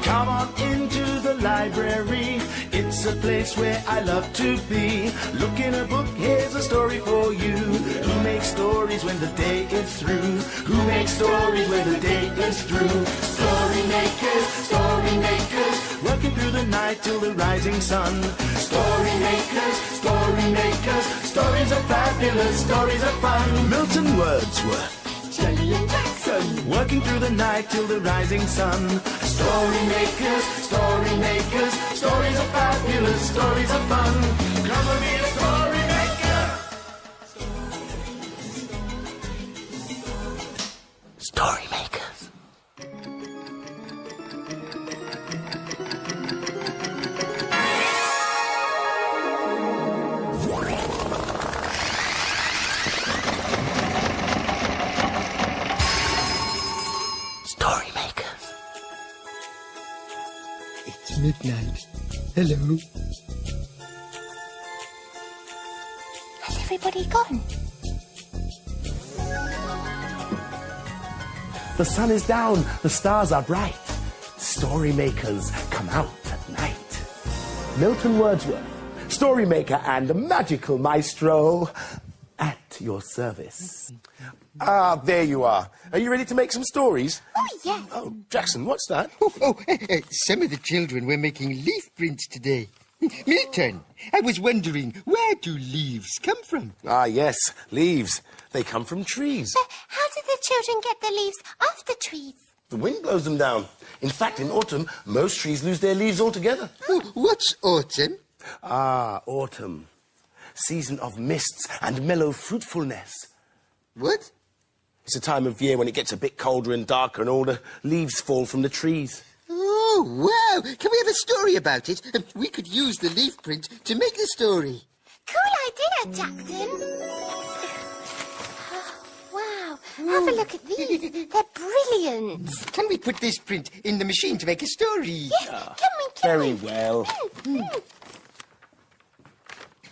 Come on into the library. It's a place where I love to be. Look in a book, here's a story for you. Who makes stories when the day is through? Who makes stories when the day is through? Story makers, working through the night till the rising sun. Story makers, stories are fabulous, stories are fun. Milton Wordsworth, Shelley and Jackson, working through the night till the rising sun. Story makers, stories are fabulous, stories are fun. Come and be a story maker. Story makers. Story makers. It's midnight. Hello. Has everybody gone? The sun is down, the stars are bright. Story makers come out at night. Milton Wordsworth, story maker and magical maestro, at your service. Ah, there you are. Are you ready to make some stories? Oh, yes. Oh, Jackson, what's that? Some of the children were making leaf prints today. Milton, I was wondering, where do leaves come from? Ah, yes, leaves. They come from trees. How do the children get the leaves off the trees? The wind blows them down. In fact, in autumn, most trees lose their leaves altogether. What's autumn? Ah, autumn. Season of mists and mellow fruitfulness. What? It's a time of year when it gets a bit colder and darker and all the leaves fall from the trees. Oh, wow! Can we have a story about it? We could use the leaf print to make the story. Cool idea, Jackson. Wow, have a look at these. They're brilliant. Can we put this print in the machine to make a story? Yes, can we? Very well.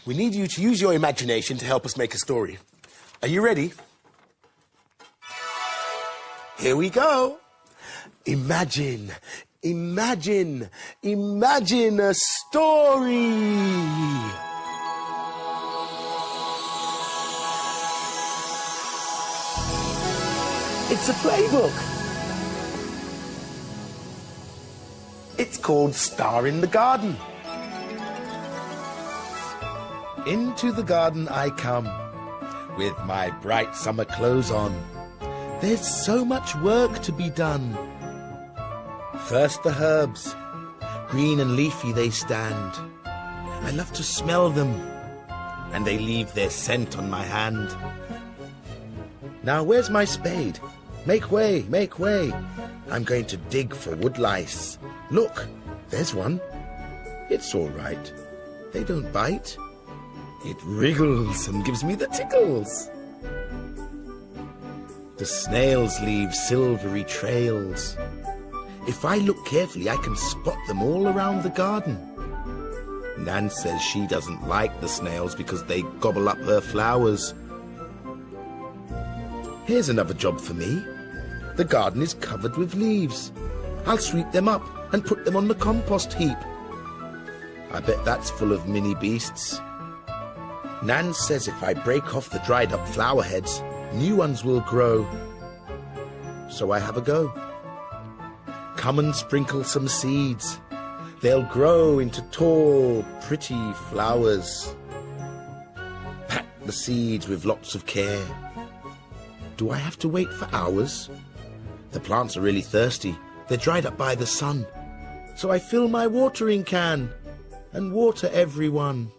We need you to use your imagination to help us make a story. Are you ready? Here we go. Imagine a story. It's a playbook. It's called Star in the Garden. Into the garden I come, with my bright summer clothes on. There's so much work to be done. First the herbs, green and leafy they stand. I love to smell them, and they leave their scent on my hand. Now where's my spade? Make way, make way. I'm going to dig for woodlice. Look, there's one. It's all right. They don't bite. It wriggles and gives me the tickles. The snails leave silvery trails. If I look carefully, I can spot them all around the garden. Nan says she doesn't like the snails because they gobble up her flowers. Here's another job for me. The garden is covered with leaves. I'll sweep them up and put them on the compost heap. I bet that's full of mini beasts. Nan says if I break off the dried up flower heads, new ones will grow. So I have a go. Come and sprinkle some seeds. They'll grow into tall, pretty flowers. Pack the seeds with lots of care. Do I have to wait for hours? The plants are really thirsty. They're dried up by the sun. So I fill my watering can and water everyone.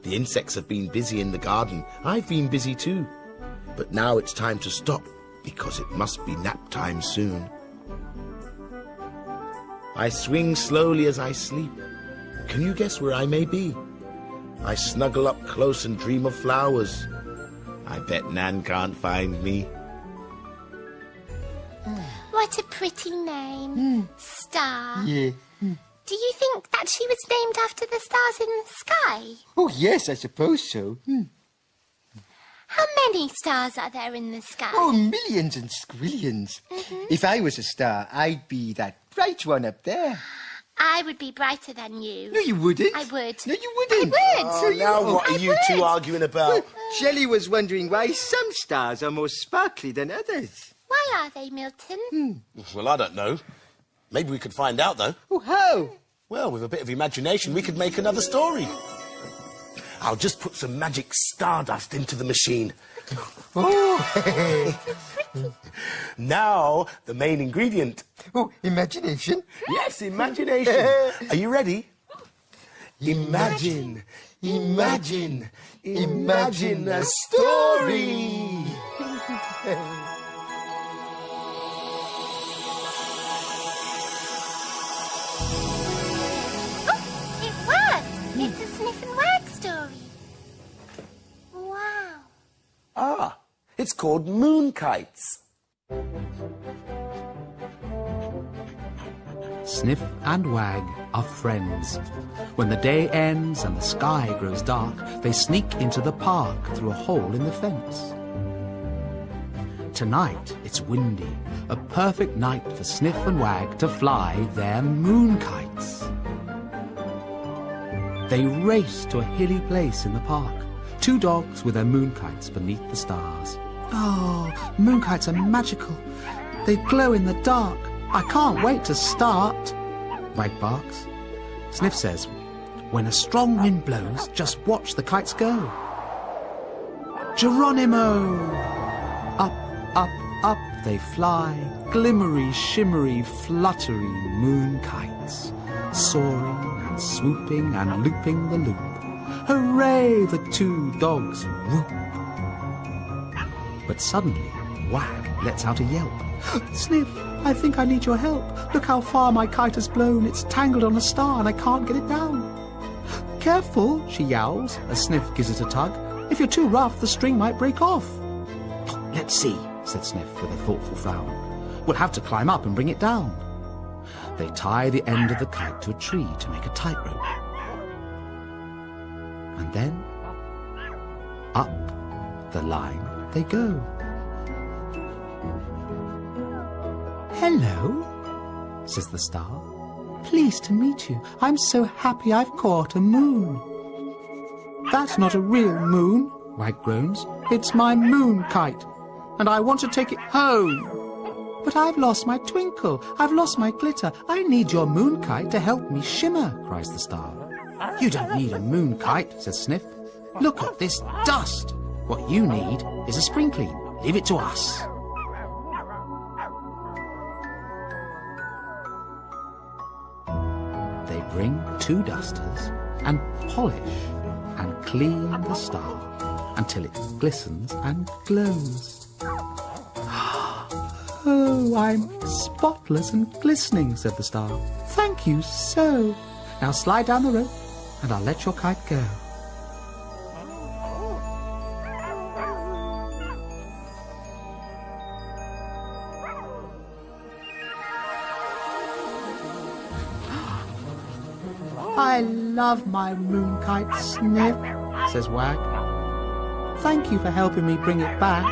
The insects have been busy in the garden. I've been busy too. But now it's time to stop because it must be nap time soon. I swing slowly as I sleep. Can you guess where I may be? I snuggle up close and dream of flowers. I bet Nan can't find me. What a pretty name. Star. Yeah. Do you think that she was named after the stars in the sky? Oh, yes, I suppose so. How many stars are there in the sky? Oh, millions and squillions. If I was a star, I'd be that bright one up there. I would be brighter than you. No, you wouldn't. I would. No, you wouldn't. I would. Oh, now what are you two arguing about? Shelley was wondering why some stars are more sparkly than others. Why are they, Milton? Well, I don't know. Maybe we could find out, though. Oh, how? Well, with a bit of imagination, we could make another story. I'll just put some magic stardust into the machine. Oh, Now, the main ingredient. oh, imagination. Yes, imagination. Are you ready? Imagine a story. It worked. It's a Sniff and Wag story. Wow. Ah, it's called moon kites. Sniff and Wag are friends. When the day ends and the sky grows dark, they sneak into the park through a hole in the fence. Tonight it's windy, a perfect night for Sniff and Wag to fly their moon kites. They race to a hilly place in the park, two dogs with their moon kites beneath the stars. Oh, moon kites are magical. They glow in the dark. I can't wait to start. Wag barks. Sniff says, when a strong wind blows, just watch the kites go. Geronimo! Up, up, up they fly, glimmery, shimmery, fluttery moon kites, soaring and swooping and looping the loop. Hooray, the two dogs whoop. But suddenly, Wag lets out a yelp. Sniff, I think I need your help. Look how far my kite has blown. It's tangled on a star and I can't get it down. Careful, she yowls as Sniff gives it a tug. If you're too rough, the string might break off. Let's see, said Sniff with a thoughtful frown. We'll have to climb up and bring it down. They tie the end of the kite to a tree to make a tightrope. And then, up the line they go. Hello, says the star. Pleased to meet you. I'm so happy I've caught a moon. That's not a real moon, Wag groans. It's my moon kite, and I want to take it home. But I've lost my twinkle. I've lost my glitter. I need your moon kite to help me shimmer, cries the star. You don't need a moon kite, says Sniff. Look at this dust. What you need is a spring clean. Leave it to us. They bring two dusters and polish and clean the star until it glistens and glows. Oh, I'm spotless and glistening, said the star. Thank you so. Now slide down the rope and I'll let your kite go. I love my moon kite, Sniff, says Wag. Thank you for helping me bring it back.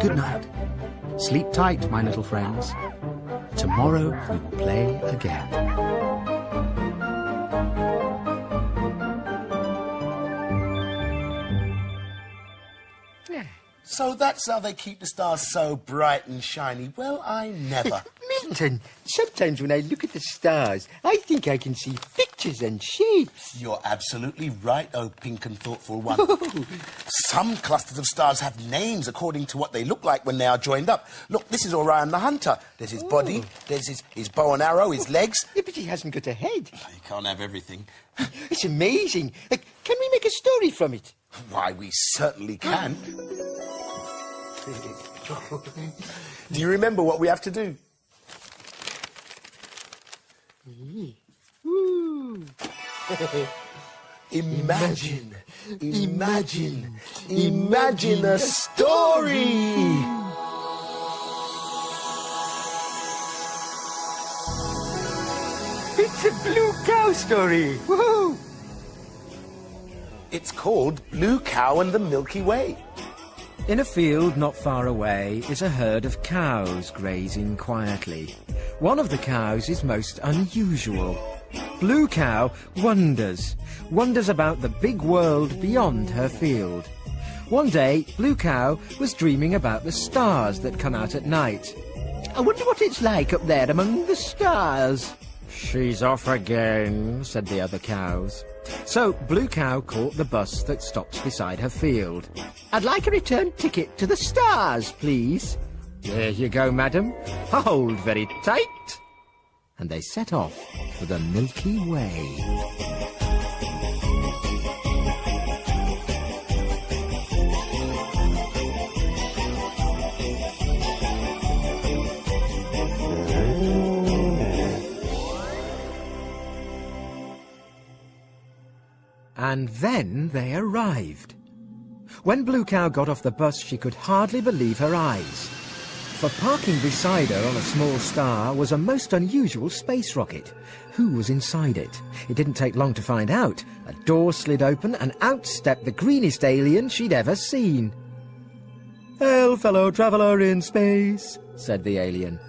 Good night. Sleep tight, my little friends. Tomorrow we will play again. So that's how they keep the stars so bright and shiny. Well, I never. Milton, sometimes when I look at the stars, I think I can see pictures and shapes. You're absolutely right, oh pink and thoughtful one. Some clusters of stars have names according to what they look like when they are joined up. Look, this is Orion the Hunter. There's his body, there's his bow and arrow, his legs. Yeah, but he hasn't got a head. You can't have everything. It's amazing. Can we make a story from it? Why, we certainly can. Do you remember what we have to do? Imagine a story. It's a blue story. Woohoo! It's called Blue Cow and the Milky Way. In a field not far away is a herd of cows grazing quietly. One of the cows is most unusual. Blue Cow wonders about the big world beyond her field. One day, Blue Cow was dreaming about the stars that come out at night. I wonder what it's like up there among the stars. She's off again, said the other cows. So Blue Cow caught the bus that stops beside her field. I'd like a return ticket to the stars, please. There you go, madam. Hold very tight. And they set off for the Milky Way. And then they arrived. When Blue Cow got off the bus, she could hardly believe her eyes. For parking beside her on a small star was a most unusual space rocket. Who was inside it? It didn't take long to find out. A door slid open and out stepped the greenest alien she'd ever seen. "Hail, fellow traveller in space," said the alien.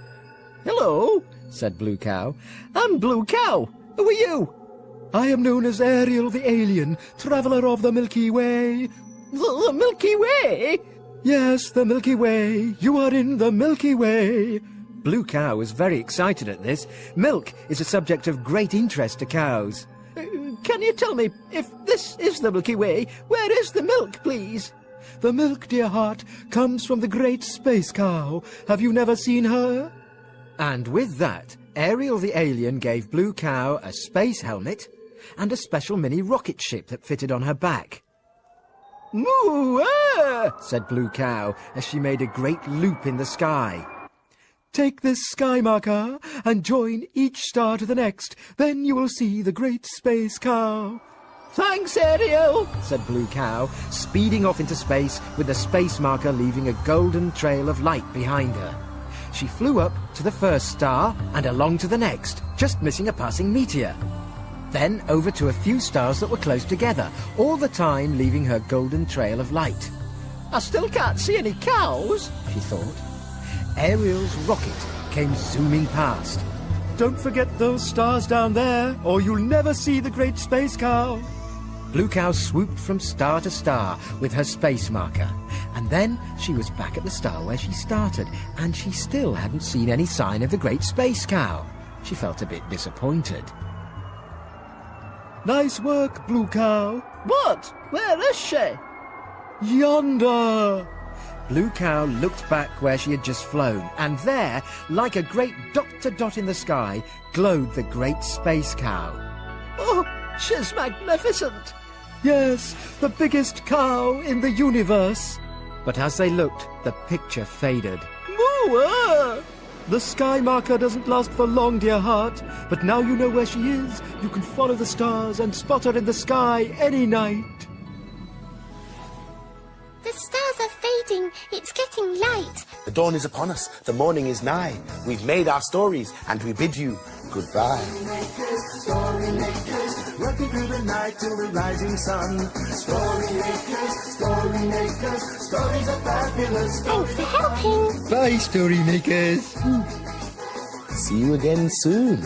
"Hello," said Blue Cow. "I'm Blue Cow. Who are you?" "I am known as Ariel the Alien, traveller of the Milky Way." The Milky Way? "Yes, the Milky Way. You are in the Milky Way." Blue Cow was very excited at this. Milk is a subject of great interest to cows. "Can you tell me, if this is the Milky Way, where is the milk, please?" "The milk, dear heart, comes from the great space cow. Have you never seen her?" And with that, Ariel the Alien gave Blue Cow a space helmet and a special mini rocket ship that fitted on her back. "Moo-ah!" said Blue Cow as she made a great loop in the sky. "Take this sky marker and join each star to the next. Then you will see the great space cow." "Thanks, Ariel," said Blue Cow, speeding off into space with the space marker leaving a golden trail of light behind her. She flew up to the first star and along to the next, just missing a passing meteor. Then over to a few stars that were close together, all the time leaving her golden trail of light. "I still can't see any cows," she thought. Ariel's rocket came zooming past. "Don't forget those stars down there, or you'll never see the great space cow." Blue Cow swooped from star to star with her space marker, and then she was back at the star where she started, and she still hadn't seen any sign of the great space cow. She felt a bit disappointed. "Nice work, Blue Cow." "But where is she?" "Yonder." Blue Cow looked back where she had just flown, and there, like a great dot-to-dot in the sky, glowed the great space cow. "Oh, she's magnificent." "Yes, the biggest cow in the universe." But as they looked, the picture faded. "Moo-ah!" "The sky marker doesn't last for long, dear heart, but now you know where she is. You can follow the stars and spot her in the sky any night." The stars are fading. It's getting light. The dawn is upon us. The morning is nigh. We've made our stories, and we bid you goodbye. Story makers, working through the night till the rising sun. Story makers, stories are fabulous. Thanks for helping. Bye, story makers. See you again soon.